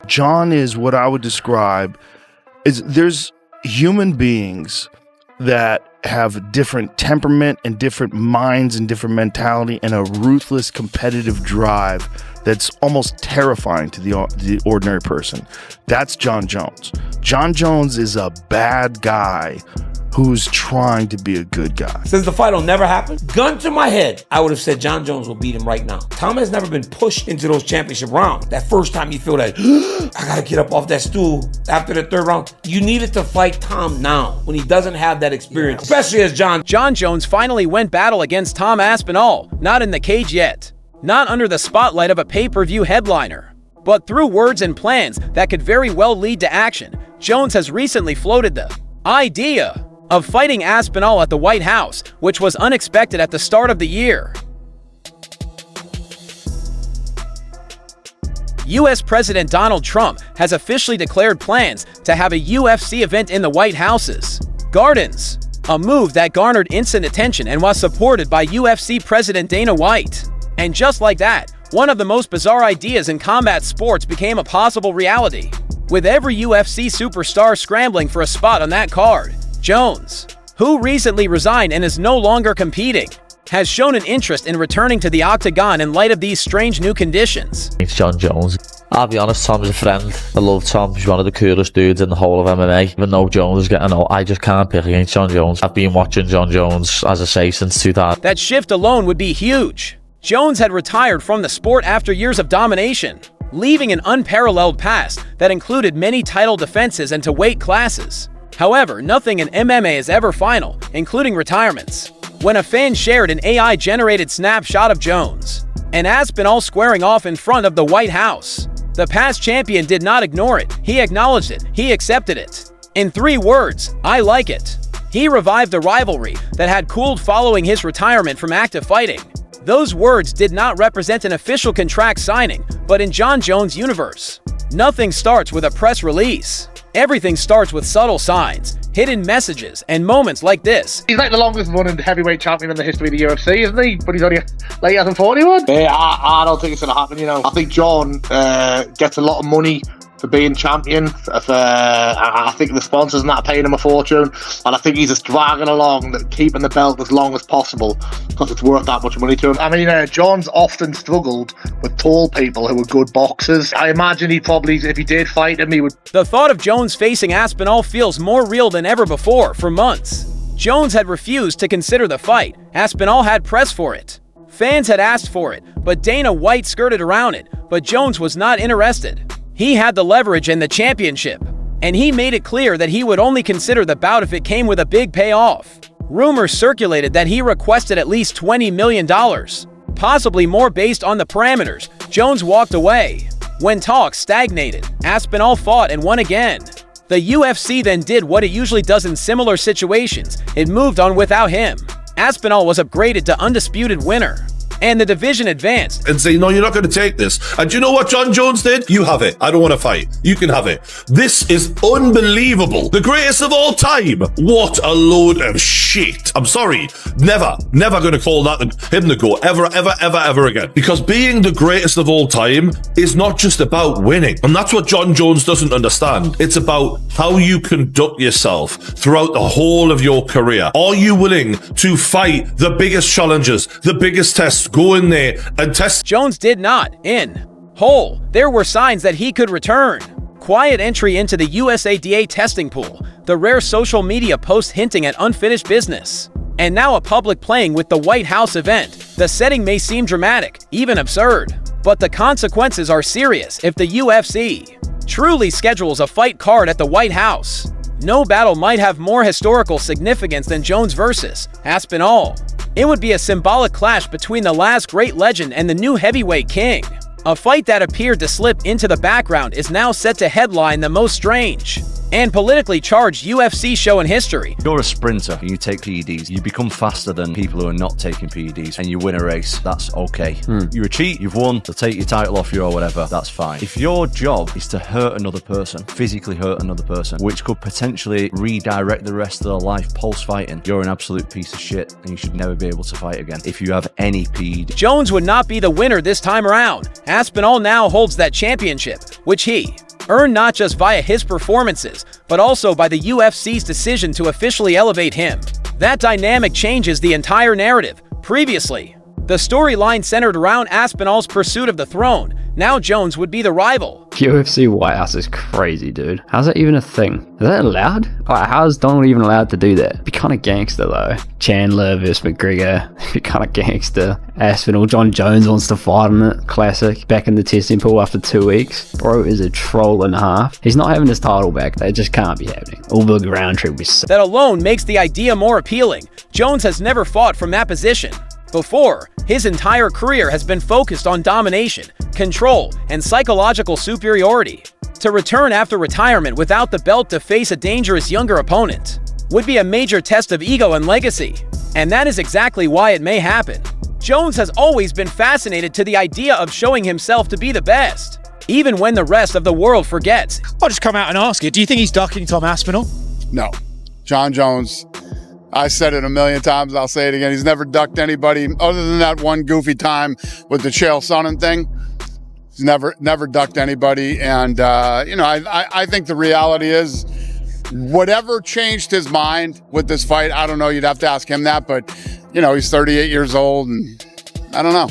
John is what I would describe is there's human beings that have different temperament and different minds and different mentality and a ruthless competitive drive that's almost terrifying to the ordinary person. That's Jon Jones. Jon Jones is a bad guy who's trying to be a good guy. Since the fight will never happen, gun to my head, I would have said Jon Jones will beat him right now. Tom has never been pushed into those championship rounds. That first time you feel that, I gotta get up off that stool after the third round. You needed to fight Tom now when he doesn't have that experience, especially as Jon Jones finally went battle against Tom Aspinall, not in the cage yet, not under the spotlight of a pay-per-view headliner, but through words and plans that could very well lead to action. Jones has recently floated the idea of fighting Aspinall at the White House, which was unexpected at the start of the year. U.S. President Donald Trump has officially declared plans to have a UFC event in the White House's gardens, a move that garnered instant attention and was supported by UFC President Dana White. And just like that, one of the most bizarre ideas in combat sports became a possible reality, with every UFC superstar scrambling for a spot on that card. Jones, who recently resigned and is no longer competing, has shown an interest in returning to the octagon in light of these strange new conditions. It's Jon Jones. I'll be honest, Tom's a friend. I love Tom. He's one of the coolest dudes in the whole of MMA. Even though Jones is getting old, I just can't pick against Jon Jones. I've been watching Jon Jones, as I say, since 2000. That shift alone would be huge. Jones had retired from the sport after years of domination, leaving an unparalleled past that included many title defenses and to weight classes. However, nothing in MMA is ever final, including retirements. When a fan shared an AI-generated snapshot of Jones and Aspinall squaring off in front of the White House, the past champion did not ignore it. He acknowledged it. He accepted it. In 3 words, I like it. He revived a rivalry that had cooled following his retirement from active fighting. Those words did not represent an official contract signing, but in Jon Jones' universe, nothing starts with a press release. Everything starts with subtle signs, hidden messages, and moments like this. He's like the longest running heavyweight champion in the history of the UFC, isn't he? But he's only like he hasn't fought anyone. I don't think it's going to happen, you know. I think Jon gets a lot of money for being champion. I think the sponsors not paying him a fortune, and I think he's just dragging along, keeping the belt as long as possible because it's worth that much money to him. I mean, Jon's often struggled with tall people who are good boxers. I imagine he probably, if he did fight him, he would. The thought of Jones facing Aspinall feels more real than ever before. For months, Jones had refused to consider the fight. Aspinall had pressed for it. Fans had asked for it, but Dana White skirted around it. But Jones was not interested. He had the leverage and the championship, and he made it clear that he would only consider the bout if it came with a big payoff. Rumors circulated that he requested at least $20 million, possibly more based on the parameters. Jones walked away. When talks stagnated, Aspinall fought and won again. The UFC then did what it usually does in similar situations. It moved on without him. Aspinall was upgraded to undisputed winner, and the division advanced. And say, no, you're not going to take this. And do you know what Jon Jones did? You have it. I don't want to fight. You can have it. This is unbelievable. The greatest of all time. What a load of shit. I'm sorry. Never going to call that him the GOAT. Ever again. Because being the greatest of all time is not just about winning. And that's what Jon Jones doesn't understand. It's about how you conduct yourself throughout the whole of your career. Are you willing to fight the biggest challenges, the biggest tests? Go in there and test. Jones did not. In whole, there were signs that he could return. Quiet entry into the USADA testing pool, the rare social media post hinting at unfinished business, and now a public playing with the White House event. The setting may seem dramatic, even absurd, but the consequences are serious if the UFC truly schedules a fight card at the White House. No battle might have more historical significance than Jones versus Aspinall. It would be a symbolic clash between the last great legend and the new heavyweight king. A fight that appeared to slip into the background is now set to headline the most strange and politically charged UFC show in history. You're a sprinter and you take PEDs. You become faster than people who are not taking PEDs and you win a race. That's okay. You're a cheat, you've won, they'll take your title off you or whatever. That's fine. If your job is to hurt another person, physically hurt another person, which could potentially redirect the rest of their life post-fighting, you're an absolute piece of shit and you should never be able to fight again if you have any PED. Jones would not be the winner this time around. Aspinall now holds that championship, which he earned not just via his performances, but also by the UFC's decision to officially elevate him. That dynamic changes the entire narrative. Previously, the storyline centered around Aspinall's pursuit of the throne. Now Jones would be the rival. UFC White House is crazy, dude. How's that even a thing? Is that allowed? Like, how is Donald even allowed to do that? Be kind of gangster, though. Chandler versus McGregor. Be kind of gangster. Aspinall. John Jones wants to fight on it. Classic. Back in the testing pool after 2 weeks. Bro is a troll and a half. He's not having his title back. That just can't be happening. All the round trip was That alone makes the idea more appealing. Jones has never fought from that position before. His entire career has been focused on domination, control, and psychological superiority. To return after retirement without the belt to face a dangerous younger opponent would be a major test of ego and legacy. And that is exactly why it may happen. Jones has always been fascinated to the idea of showing himself to be the best, even when the rest of the world forgets. I'll just come out and ask you, do you think he's ducking Tom Aspinall? No. John Jones, I said it a million times, I'll say it again. He's never ducked anybody other than that one goofy time with the Chael Sonnen thing. He's never ducked anybody. And, I think the reality is whatever changed his mind with this fight, I don't know, you'd have to ask him that. But, he's 38 years old and I don't know.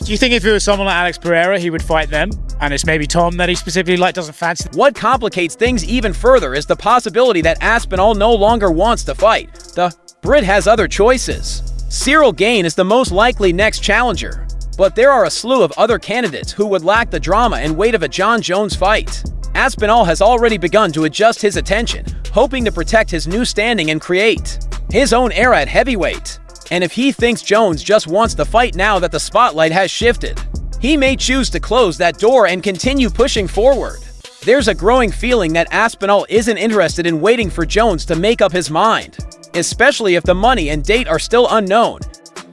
Do you think if it was someone like Alex Pereira, he would fight them? And it's maybe Tom that he specifically doesn't fancy? What complicates things even further is the possibility that Aspinall no longer wants to fight. The Brit has other choices. Cyril Gane is the most likely next challenger, but there are a slew of other candidates who would lack the drama and weight of a John Jones fight. Aspinall has already begun to adjust his attention, hoping to protect his new standing and create his own era at heavyweight. And if he thinks Jones just wants to fight now that the spotlight has shifted, he may choose to close that door and continue pushing forward. There's a growing feeling that Aspinall isn't interested in waiting for Jones to make up his mind, especially if the money and date are still unknown.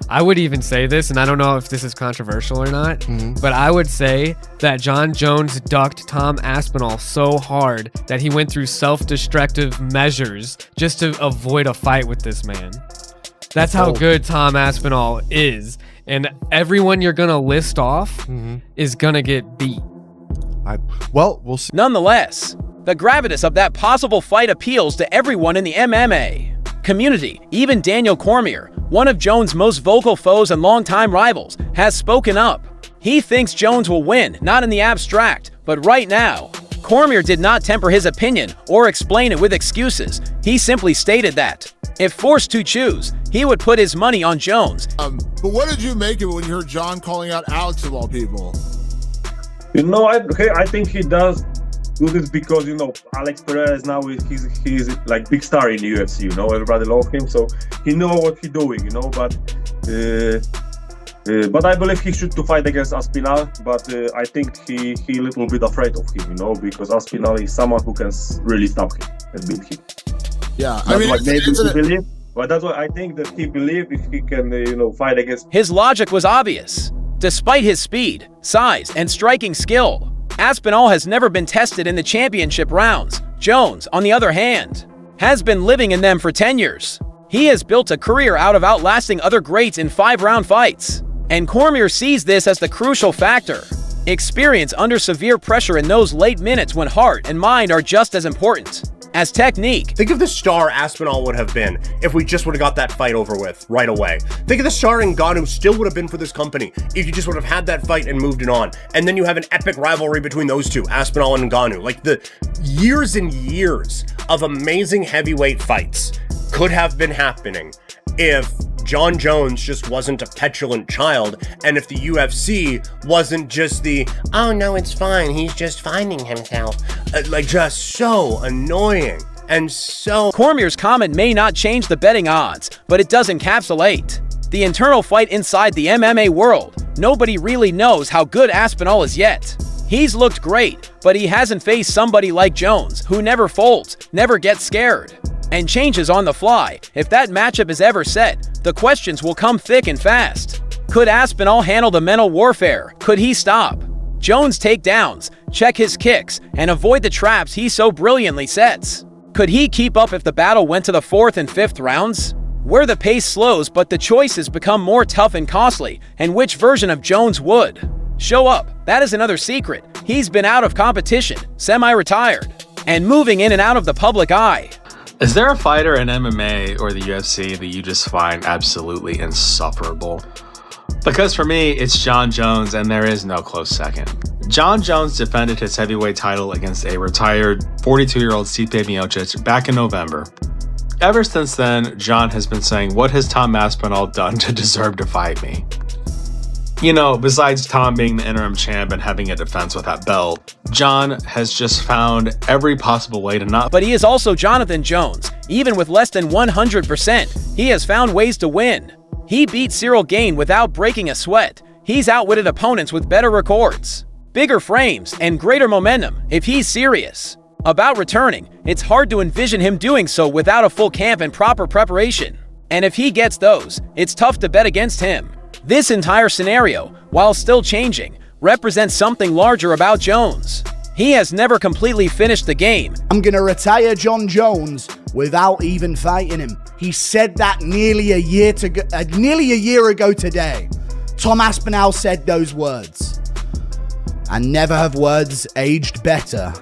I would even say this, and I don't know if this is controversial or not, but I would say that John Jones ducked Tom Aspinall so hard that he went through self-destructive measures just to avoid a fight with this man. That's how good Tom Aspinall is. And everyone you're going to list off is going to get beat. We'll see. Nonetheless, the gravitas of that possible fight appeals to everyone in the MMA community. Even Daniel Cormier, one of Jones' most vocal foes and longtime rivals, has spoken up. He thinks Jones will win, not in the abstract, but right now. Cormier did not temper his opinion or explain it with excuses. He simply stated that, if forced to choose, he would put his money on Jones. But what did you make of it when you heard John calling out Alex of all people? I think he does do this because, Alex Perez now he's like big star in the UFC, everybody loves him, so he know what he's doing, but I believe he should to fight against Aspinall, but I think he a little bit afraid of him, because Aspinall is someone who can really stop him and beat him. Yeah, But that's why I think that he believes if he can, fight against. His logic was obvious. Despite his speed, size, and striking skill, Aspinall has never been tested in the championship rounds. Jones, on the other hand, has been living in them for 10 years. He has built a career out of outlasting other greats in 5-round fights. And Cormier sees this as the crucial factor. Experience under severe pressure in those late minutes when heart and mind are just as important as technique. Think of the star Aspinall would have been if we just would have got that fight over with right away. Think of the star Ngannou still would have been for this company if you just would have had that fight and moved it on. And then you have an epic rivalry between those two, Aspinall and Ngannou. Like the years and years of amazing heavyweight fights could have been happening if John Jones just wasn't a petulant child, and if the UFC wasn't just the, oh no, it's fine, he's just finding himself. Just so annoying. And so... Cormier's comment may not change the betting odds, but it does encapsulate the internal fight inside the MMA world. Nobody really knows how good Aspinall is yet. He's looked great, but he hasn't faced somebody like Jones, who never folds, never gets scared, and changes on the fly. If that matchup is ever set, the questions will come thick and fast. Could Aspinall handle the mental warfare? Could he stop Jones' takedowns, check his kicks, and avoid the traps he so brilliantly sets? Could he keep up if the battle went to the 4th and 5th rounds, where the pace slows but the choices become more tough and costly, and which version of Jones would show up That is another secret. He's been out of competition, semi-retired, and moving in and out of the public eye. Is there a fighter in MMA or the UFC that you just find absolutely insufferable? Because for me, it's Jon Jones, and there is no close second. Jon Jones defended his heavyweight title against a retired 42-year-old Stipe Miocic back in November. Ever since then, Jon has been saying, what has Tom Aspinall done to deserve to fight me? You know, besides Tom being the interim champ and having a defense with that belt, Jon has just found every possible way to not. But he is also Jonathan Jones. Even with less than 100%, he has found ways to win. He beat Cyril Gane without breaking a sweat. He's outwitted opponents with better records, bigger frames, and greater momentum if he's serious about returning. It's hard to envision him doing so without a full camp and proper preparation. And if he gets those, it's tough to bet against him. This entire scenario, while still changing, represents something larger about Jones. He has never completely finished the game. I'm gonna retire Jon Jones without even fighting him. He said that nearly a year ago today. Tom Aspinall said those words. And never have words aged better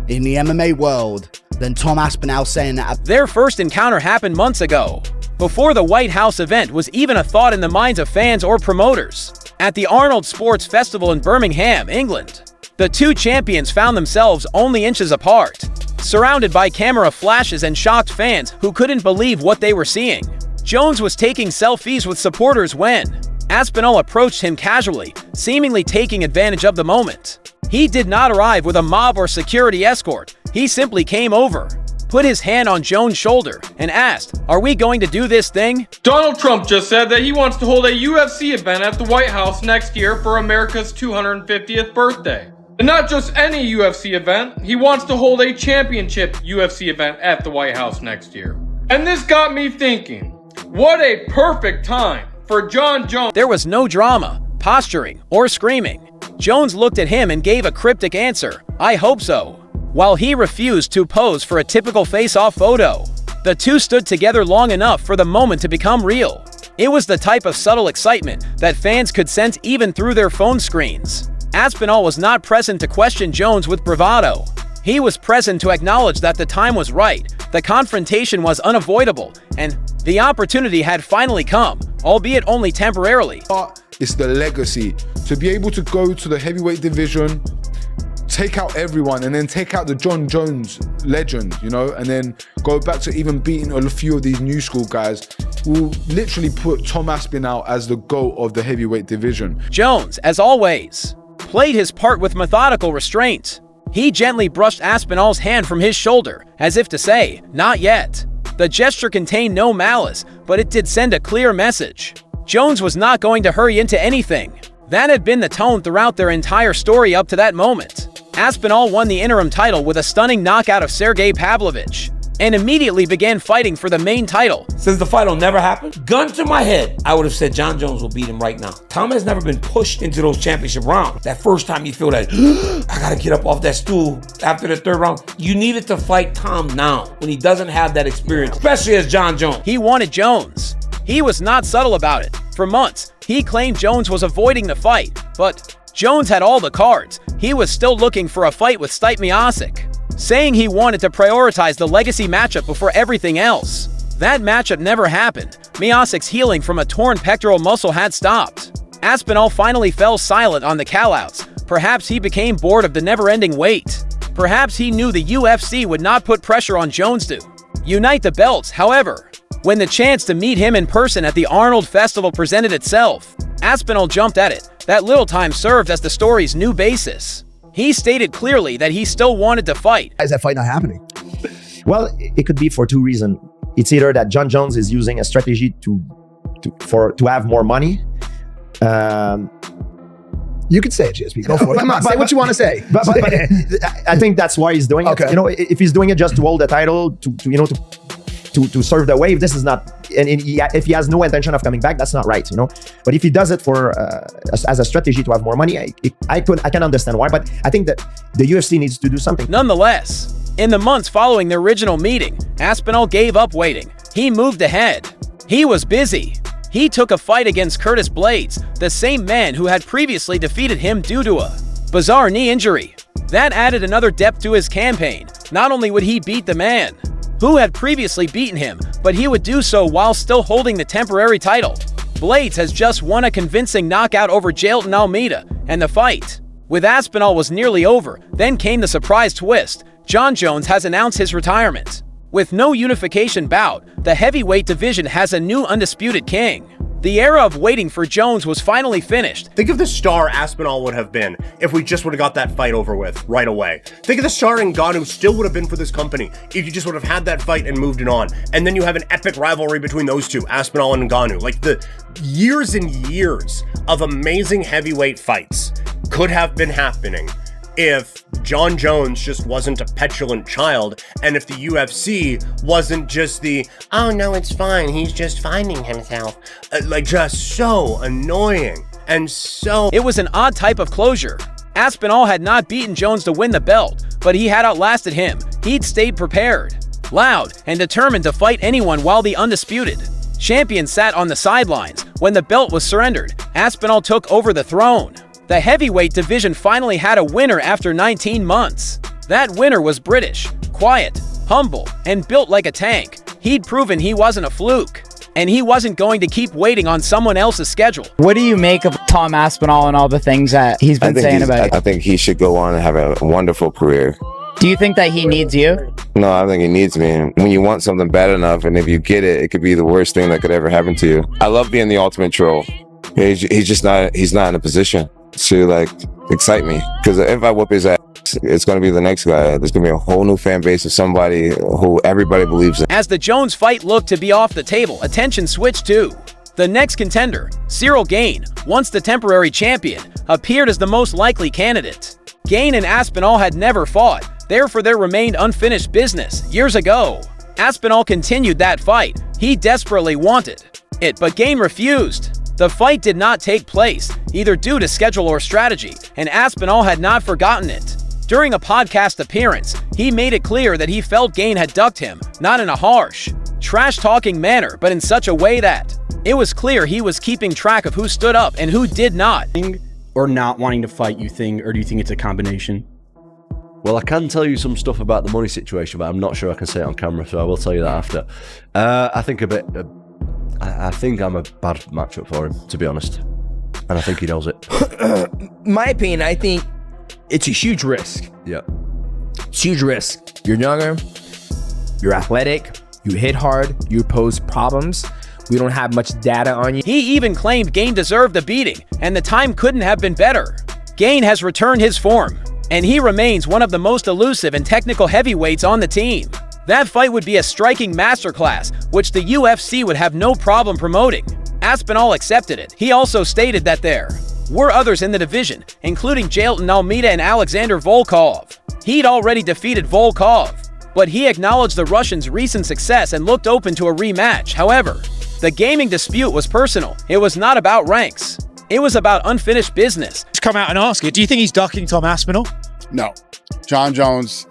in the MMA world than Tom Aspinall saying that. Their first encounter happened months ago, before the White House event was even a thought in the minds of fans or promoters. At the Arnold Sports Festival in Birmingham, England, the two champions found themselves only inches apart, surrounded by camera flashes and shocked fans who couldn't believe what they were seeing. Jones was taking selfies with supporters when Aspinall approached him casually, seemingly taking advantage of the moment. He did not arrive with a mob or security escort. He simply came over, put his hand on Jones' shoulder, and asked, "Are we going to do this thing?" Donald Trump just said that he wants to hold a UFC event at the White House next year for America's 250th birthday. And not just any UFC event, he wants to hold a championship UFC event at the White House next year. And this got me thinking, what a perfect time for Jon Jones. There was no drama, posturing, or screaming. Jones looked at him and gave a cryptic answer, "I hope so," while he refused to pose for a typical face-off photo. The two stood together long enough for the moment to become real. It was the type of subtle excitement that fans could sense even through their phone screens. Aspinall was not present to question Jones with bravado. He was present to acknowledge that the time was right, the confrontation was unavoidable, and the opportunity had finally come, albeit only temporarily. It's the legacy. To be able to go to the heavyweight division, take out everyone, and then take out the Jon Jones legend, you know, and then go back to even beating a few of these new school guys, will literally put Tom Aspinall as the GOAT of the heavyweight division. Jones, as always, played his part with methodical restraint. He gently brushed Aspinall's hand from his shoulder, as if to say, "Not yet." The gesture contained no malice, but it did send a clear message. Jones was not going to hurry into anything. That had been the tone throughout their entire story up to that moment. Aspinall won the interim title with a stunning knockout of Sergey Pavlovich, and immediately began fighting for the main title. Since the fight will never happen, gun to my head, I would have said Jon Jones will beat him right now. Tom has never been pushed into those championship rounds. That first time you feel that, I gotta get up off that stool after the third round. You needed to fight Tom now, when he doesn't have that experience, especially as Jon Jones. He wanted Jones. He was not subtle about it. For months, he claimed Jones was avoiding the fight, but Jones had all the cards. He was still looking for a fight with Stipe Miocic, saying he wanted to prioritize the legacy matchup before everything else. That matchup never happened. Miocic's healing from a torn pectoral muscle had stopped. Aspinall finally fell silent on the callouts. Perhaps he became bored of the never-ending wait. Perhaps he knew the UFC would not put pressure on Jones to unite the belts. However, when the chance to meet him in person at the Arnold Festival presented itself, Aspinall jumped at it. That little time served as the story's new basis. He stated clearly that he still wanted to fight. Why is that fight not happening? Well, it could be for two reasons. It's either that Jon Jones is using a strategy to have more money. You could say it, GSP. Go for it. Come on, say what you want to say. But I think that's why he's doing it. You know, if he's doing it just to hold the title, to serve the wave, this is not. And if he has no intention of coming back, that's not right, you know. But if he does it for as a strategy to have more money, I can understand why. But I think that the UFC needs to do something. Nonetheless, in the months following the original meeting, Aspinall gave up waiting. He moved ahead. He was busy. He took a fight against Curtis Blades, the same man who had previously defeated him due to a bizarre knee injury. That added another depth to his campaign. Not only would he beat the man who had previously beaten him, but he would do so while still holding the temporary title. Blades has just won a convincing knockout over Jailton Almeida, and the fight with Aspinall was nearly over. Then came the surprise twist. Jon Jones has announced his retirement. With no unification bout, the heavyweight division has a new undisputed king. The era of waiting for Jones was finally finished. Think of the star Aspinall would have been if we just would have got that fight over with right away. Think of the star Ngannou still would have been for this company if you just would have had that fight and moved it on. And then you have an epic rivalry between those two, Aspinall and Ngannou. Like, the years and years of amazing heavyweight fights could have been happening if Jon Jones just wasn't a petulant child, and if the UFC wasn't just the, oh no, it's fine, he's just finding himself. Like, just so annoying. And so... It was an odd type of closure. Aspinall had not beaten Jones to win the belt, but he had outlasted him. He'd stayed prepared, loud, and determined to fight anyone while the undisputed champion sat on the sidelines. When the belt was surrendered, Aspinall took over the throne. The heavyweight division finally had a winner after 19 months. That winner was British, quiet, humble, and built like a tank. He'd proven he wasn't a fluke, and he wasn't going to keep waiting on someone else's schedule. What do you make of Tom Aspinall and all the things that he's been saying about it? I think he should go on and have a wonderful career. Do you think that he needs you? No, I think he needs me. When you want something bad enough, and if you get it, it could be the worst thing that could ever happen to you. I love being the ultimate troll. He's not in a position to, like, excite me, because if I whoop his ass, it's going to be the next guy. There's going to be a whole new fan base of somebody who everybody believes in. As the Jones fight looked to be off the table, attention switched to the next contender. Cyril Gane, once the temporary champion, appeared as the most likely candidate. Gane and Aspinall had never fought, therefore there remained unfinished business. Years ago, Aspinall continued that fight. He desperately wanted it, but Gane refused. The fight did not take place, either due to schedule or strategy, and Aspinall had not forgotten it. During a podcast appearance, he made it clear that he felt Gane had ducked him, not in a harsh, trash-talking manner, but in such a way that it was clear he was keeping track of who stood up and who did not. Or not wanting to fight, you think, or do you think it's a combination? Well, I can tell you some stuff about the money situation, but I'm not sure I can say it on camera, so I will tell you that after. I think I'm a bad matchup for him, to be honest. And I think he knows it. My opinion, I think it's a huge risk. Yeah. It's a huge risk. You're younger, you're athletic, you hit hard, you pose problems. We don't have much data on you. He even claimed Gane deserved the beating, and the time couldn't have been better. Gane has returned his form, and he remains one of the most elusive and technical heavyweights on the team. That fight would be a striking masterclass, which the UFC would have no problem promoting. Aspinall accepted it. He also stated that there were others in the division, including Jailton Almeida and Alexander Volkov. He'd already defeated Volkov, but he acknowledged the Russian's recent success and looked open to a rematch. However, the gaming dispute was personal. It was not about ranks. It was about unfinished business. Just come out and ask it. Do you think he's ducking Tom Aspinall? No. Jon Jones,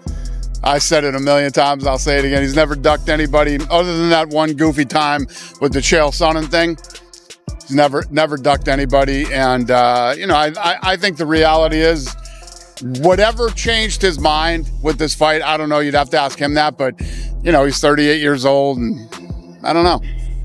I said it a million times, I'll say it again. He's never ducked anybody other than that one goofy time with the Chael Sonnen thing. He's never ducked anybody. And, I think the reality is whatever changed his mind with this fight, I don't know. You'd have to ask him that. But, he's 38 years old and I don't know.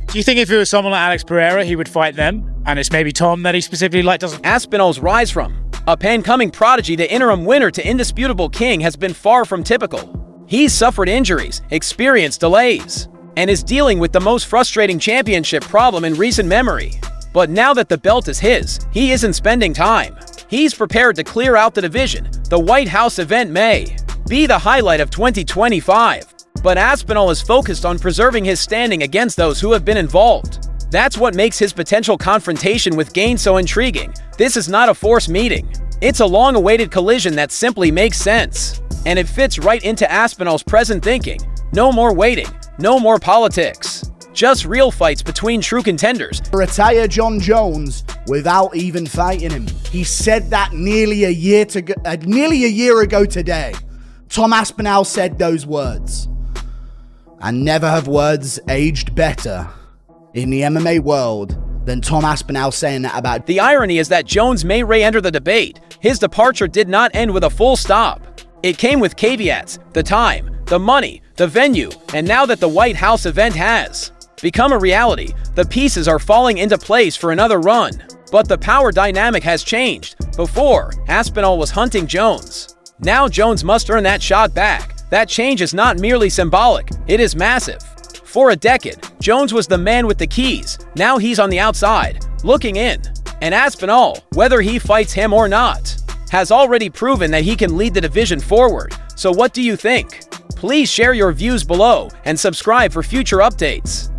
Do you think if it was someone like Alex Pereira, he would fight them? And it's maybe Tom that he specifically doesn't... Aspinall's rise from a pan-coming prodigy to interim winner to indisputable king has been far from typical. He's suffered injuries, experienced delays, and is dealing with the most frustrating championship problem in recent memory. But now that the belt is his, he isn't spending time. He's prepared to clear out the division. The White House event may be the highlight of 2025. But Aspinall is focused on preserving his standing against those who have been involved. That's what makes his potential confrontation with Gane so intriguing. This is not a forced meeting. It's a long-awaited collision that simply makes sense. And it fits right into Aspinall's present thinking. No more waiting, no more politics. Just real fights between true contenders. Retire Jon Jones without even fighting him. He said that nearly a year ago today. Tom Aspinall said those words. And never have words aged better in the MMA world than Tom Aspinall saying that about. The irony is that Jones may re-enter the debate. His departure did not end with a full stop. It came with caveats: the time, the money, the venue, and now that the White House event has become a reality, the pieces are falling into place for another run. But the power dynamic has changed. Before, Aspinall was hunting Jones. Now Jones must earn that shot back. That change is not merely symbolic, it is massive. For a decade, Jones was the man with the keys. Now he's on the outside, looking in. And Aspinall, whether he fights him or not, has already proven that he can lead the division forward. So what do you think? Please share your views below and subscribe for future updates.